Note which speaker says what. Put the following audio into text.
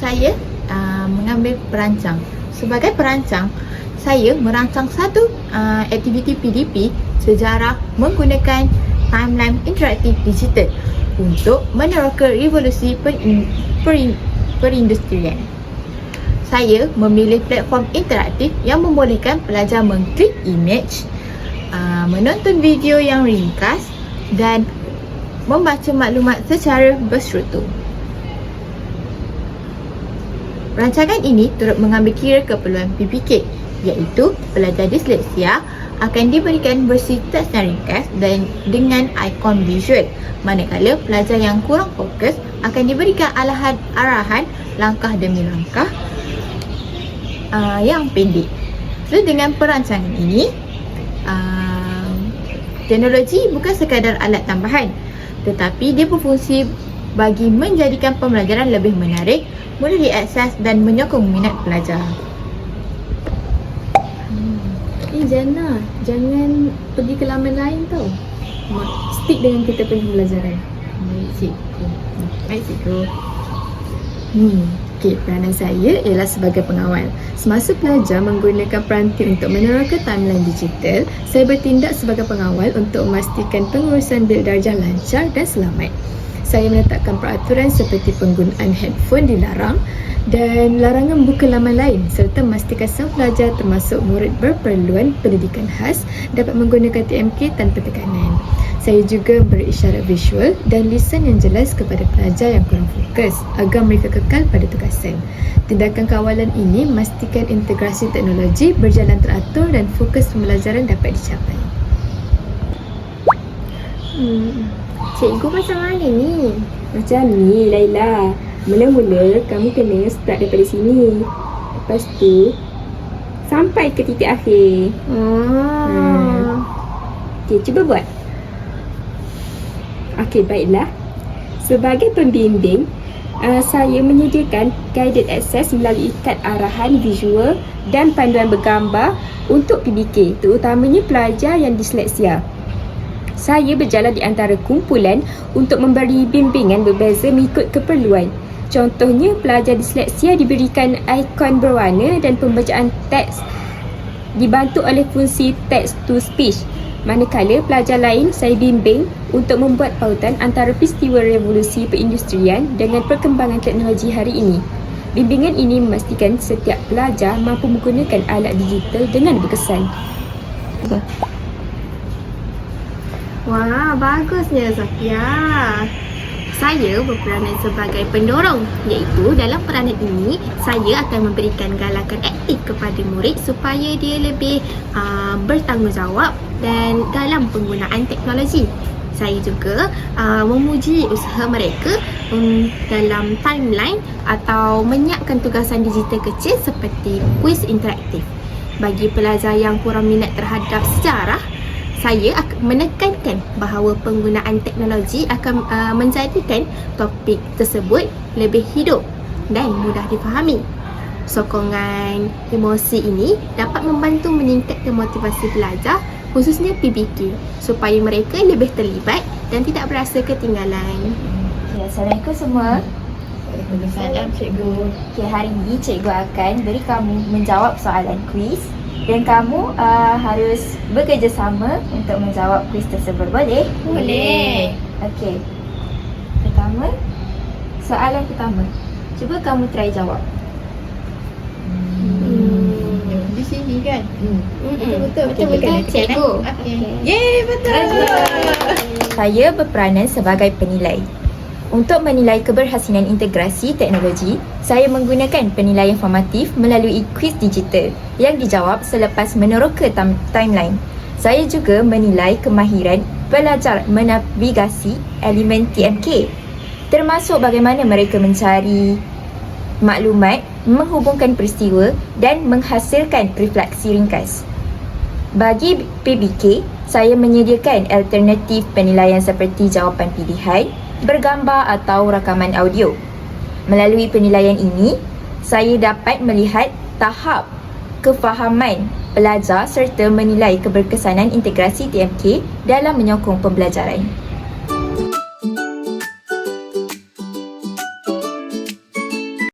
Speaker 1: saya mengambil perancang. Sebagai perancang, saya merancang satu aktiviti PDP sejarah menggunakan timeline interaktif digital untuk meneroka revolusi perindustrian. Saya memilih platform interaktif yang membolehkan pelajar mengklik imej, menonton video yang ringkas dan membaca maklumat secara berstruktur. Rancangan ini turut mengambil kira keperluan PPK, iaitu pelajar disleksia akan diberikan versi teks yang ringkas dan dengan ikon visual, manakala pelajar yang kurang fokus akan diberikan arahan langkah demi langkah yang pendek. So, dengan perancangan ini, teknologi bukan sekadar alat tambahan, tetapi dia berfungsi bagi menjadikan pembelajaran lebih menarik, mudah diakses dan menyokong minat pelajar.
Speaker 2: Jana, jangan pergi ke laman lain tau. Stick dengan kita punya pembelajaran.
Speaker 1: Baik, cikgu.
Speaker 2: Okey, peranan saya ialah sebagai pengawal. Semasa pelajar menggunakan peranti untuk meneroka timeline digital, saya bertindak sebagai pengawal untuk memastikan pengurusan bil darjah lancar dan selamat. Saya menetapkan peraturan seperti penggunaan handphone dilarang dan larangan buka laman lain, serta memastikan semua pelajar termasuk murid berperluan pendidikan khas dapat menggunakan TMK tanpa tekanan. Saya juga beri isyarat visual dan lisan yang jelas kepada pelajar yang kurang fokus agar mereka kekal pada tugasan. Tindakan kawalan ini memastikan integrasi teknologi berjalan teratur dan fokus pembelajaran dapat dicapai.
Speaker 3: Cikgu macam mana ni?
Speaker 4: Macam ni Laila. Mula-mula kamu kena start daripada sini. Lepas tu sampai ke titik akhir. Okey, cuba buat. Okey, baiklah. Sebagai pembimbing, saya menyediakan guided access melalui kad arahan visual dan panduan bergambar untuk PBK, terutamanya pelajar yang disleksia. Saya berjalan di antara kumpulan untuk memberi bimbingan berbeza mengikut keperluan. Contohnya, pelajar disleksia diberikan ikon berwarna dan pembacaan teks dibantu oleh fungsi text to speech. Manakala pelajar lain saya bimbing untuk membuat pautan antara peristiwa revolusi perindustrian dengan perkembangan teknologi hari ini. Bimbingan ini memastikan setiap pelajar mampu menggunakan alat digital dengan berkesan.
Speaker 3: Wah, bagusnya Zafia. Saya berperanan sebagai pendorong, iaitu dalam peranan ini saya akan memberikan galakan aktif kepada murid supaya dia lebih bertanggungjawab dan dalam penggunaan teknologi. Saya juga memuji usaha mereka dalam timeline atau menyiapkan tugasan digital kecil seperti kuis interaktif. Bagi pelajar yang kurang minat terhadap sejarah, saya akan menekankan bahawa penggunaan teknologi akan menjadikan topik tersebut lebih hidup dan mudah difahami. Sokongan emosi ini dapat membantu meningkatkan motivasi pelajar, khususnya PBK, supaya mereka lebih terlibat dan tidak berasa ketinggalan.
Speaker 5: Assalamualaikum semua.
Speaker 1: Waalaikumsalam, cikgu.
Speaker 5: Hari ini cikgu akan beri kamu menjawab soalan kuis dan kamu harus bekerjasama untuk menjawab kuis tersebut. Boleh?
Speaker 1: Boleh.
Speaker 5: Okey. Soalan pertama. Cuba kamu try jawab.
Speaker 1: Di sini kan?
Speaker 3: Betul cikgu.
Speaker 1: Okay. Yeay, betul.
Speaker 5: Saya berperanan sebagai penilai. Untuk menilai keberhasilan integrasi teknologi, saya menggunakan penilaian formatif melalui kuis digital yang dijawab selepas meneroka timeline. Saya juga menilai kemahiran pelajar menavigasi elemen TMK, termasuk bagaimana mereka mencari maklumat, menghubungkan peristiwa dan menghasilkan refleksi ringkas. Bagi PBK, saya menyediakan alternatif penilaian seperti jawapan pilihan, bergambar atau rakaman audio. Melalui penilaian ini, saya dapat melihat tahap kefahaman pelajar serta menilai keberkesanan integrasi TMK dalam menyokong pembelajaran.